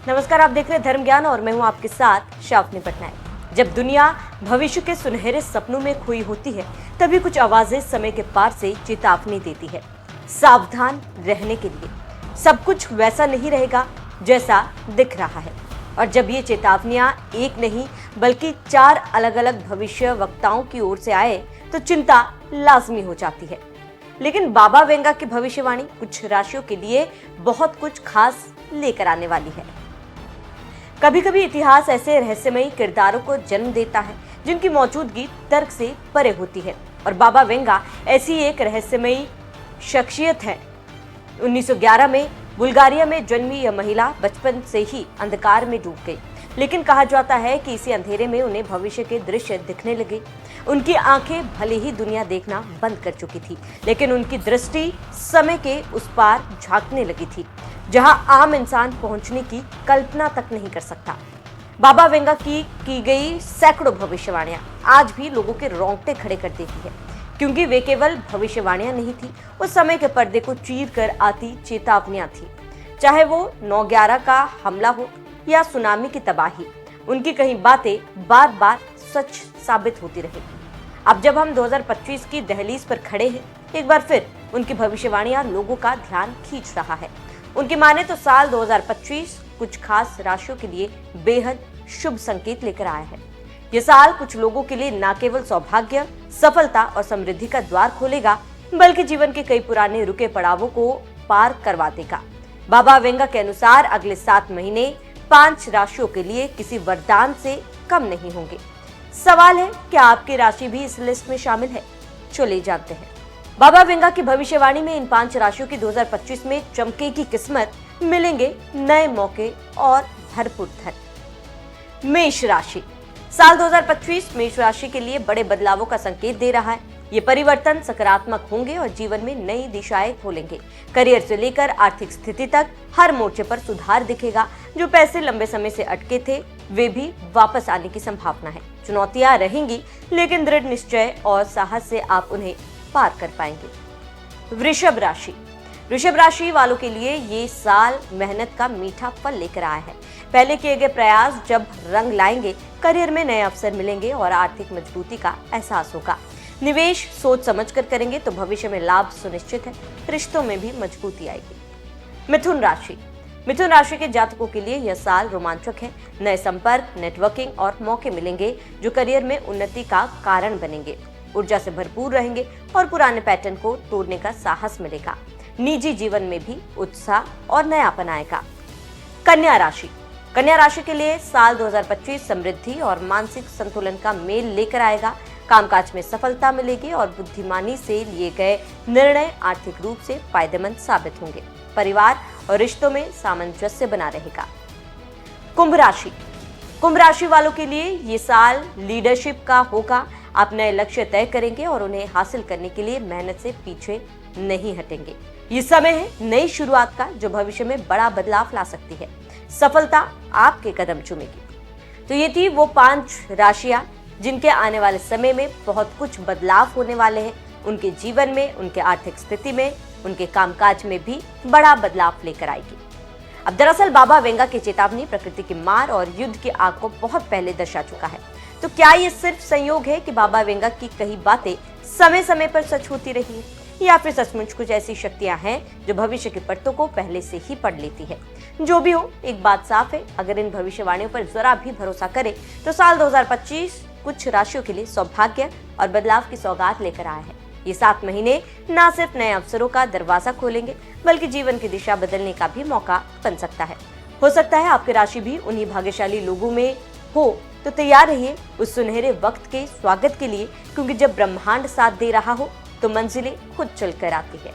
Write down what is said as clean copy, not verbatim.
नमस्कार, आप देख रहे हैं धर्म ज्ञान और मैं हूं आपके साथ शावनी पटनायक। जब दुनिया भविष्य के सुनहरे सपनों में खोई होती है, तभी कुछ आवाजें समय के पार से चेतावनी देती है, सावधान रहने के लिए। सब कुछ वैसा नहीं रहेगा जैसा दिख रहा है। और जब ये चेतावनियां एक नहीं बल्कि 4 अलग अलग भविष्य वक्ताओं की ओर से आए तो चिंता लाजमी हो जाती है। लेकिन बाबा वेंगा की भविष्यवाणी कुछ राशियों के लिए बहुत कुछ खास लेकर आने वाली है। कभी कभी इतिहास ऐसे रहस्यमयी किरदारों को जन्म देता है जिनकी मौजूदगी तर्क से परे होती है, और बाबा वेंगा ऐसी एक रहस्यमयी शख्सियत है। 1911 में बुल्गारिया में जन्मी यह महिला बचपन से ही अंधकार में डूब गई, लेकिन कहा जाता है कि इसी अंधेरे में उन्हें भविष्य के दृश्य दिखने लगे। उनकी आंखें भले ही दुनिया देखना बंद कर चुकी थी, लेकिन उनकी दृष्टि समय के उस पार झांकने लगी थी, जहां आम इंसान पहुंचने की कल्पना तक नहीं कर सकता। बाबा वेंगा की गई सैकड़ों भविष्यवाणियां आज भी लोगों के रोंगटे खड़े कर देती है, क्योंकि वे केवल भविष्यवाणियां नहीं थी, उस समय के पर्दे को चीर कर आती चेतावनियां थी। चाहे वो 9/11 का हमला हो या सुनामी की तबाही, उनकी कही बातें बार बार सच साबित होती रही। अब जब हम 2025 की दहलीज पर खड़े हैं, एक बार फिर उनकी भविष्यवाणियां लोगों का ध्यान खींच रहा है। उनकी माने तो साल 2025 कुछ खास राशियों के लिए बेहद शुभ संकेत लेकर आया है। यह साल कुछ लोगों के लिए न केवल सौभाग्य, सफलता और समृद्धि का द्वार खोलेगा, बल्कि जीवन के कई पुराने रुके पड़ावों को पार करवा देगा। बाबा वेंगा के अनुसार अगले 7 महीने 5 राशियों के लिए किसी वरदान से कम नहीं होंगे। सवाल है, क्या आपकी राशि भी इस लिस्ट में शामिल है? चलिए जानते हैं। बाबा वेंगा की भविष्यवाणी में इन 5 राशियों की 2025 में चमकेगी किस्मत, मिलेंगे नए मौके और भरपूर धन। मेष राशि। साल 2025 मेष राशि के लिए बड़े बदलावों का संकेत दे रहा है। ये परिवर्तन सकारात्मक होंगे और जीवन में नई दिशाएं खोलेंगे। करियर से लेकर आर्थिक स्थिति तक हर मोर्चे पर सुधार दिखेगा। जो पैसे लंबे समय से अटके थे, वे भी वापस आने की संभावना है। चुनौतियां रहेंगी, लेकिन दृढ़ निश्चय और साहस से आप उन्हें पार कर पाएंगे। वृषभ राशि। वृषभ राशि वालों के लिए ये साल मेहनत का मीठा फल लेकर आया है। पहले किए गए प्रयास जब रंग लाएंगे, करियर में नए अवसर मिलेंगे और आर्थिक मजबूती का एहसास होगा। निवेश सोच समझकर करेंगे तो भविष्य में लाभ सुनिश्चित है। रिश्तों में भी मजबूती आएगी। मिथुन राशि। मिथुन राशि के जातकों के लिए यह साल रोमांचक है। नए संपर्क, नेटवर्किंग और मौके मिलेंगे जो करियर में उन्नति का कारण बनेंगे। ऊर्जा से भरपूर रहेंगे और पुराने पैटर्न को तोड़ने का साहस मिलेगा। निजी जीवन में भी उत्साह और नयापन आएगा। कन्या राशि। कन्या राशि के लिए साल 2025 समृद्धि और मानसिक संतुलन का मेल लेकर आएगा। कामकाज में सफलता मिलेगी और बुद्धिमानी से लिए गए निर्णय आर्थिक रूप से फायदेमंद साबित होंगे। परिवार और रिश्तों में सामंजस्य बना रहेगा। कुंभ राशि। कुंभ राशि वालों के लिए ये साल लीडरशिप का होगा। आप नए लक्ष्य तय करेंगे और उन्हें हासिल करने के लिए मेहनत से पीछे नहीं हटेंगे। ये समय है नई शुरुआत का, जो भविष्य में बड़ा बदलाव ला सकती है। सफलता आपके कदम चूमेगी। तो ये थी वो 5 राशियां जिनके आने वाले समय में बहुत कुछ बदलाव होने वाले हैं। उनके जीवन में, उनके आर्थिक स्थिति में, उनके कामकाज में भी बड़ा बदलाव लेकर आएगी। अब दरअसल बाबा वेंगा की चेतावनी प्रकृति की मार और युद्ध की आग को बहुत पहले दर्शा चुका है। तो क्या ये सिर्फ संयोग है कि बाबा वेंगा की कही बातें समय समय पर सच होती रही है, या फिर सचमुच कुछ ऐसी शक्तियां हैं जो भविष्य के परतों को पहले से ही पढ़ लेती है? जो भी हो, एक बात साफ है, अगर इन भविष्यवाणियों पर जरा भी भरोसा करें तो साल 2025 कुछ राशियों के लिए सौभाग्य और बदलाव की सौगात लेकर आया है। ये 7 महीने न सिर्फ नए अवसरों का दरवाजा खोलेंगे, बल्कि जीवन की दिशा बदलने का भी मौका बन सकता है। हो सकता है आपकी राशि भी उन्हीं भाग्यशाली लोगों में हो, तो तैयार रहिए उस सुनहरे वक्त के स्वागत के लिए, क्योंकि जब ब्रह्मांड साथ दे रहा हो तो मंजिलें खुद चलकर आती है।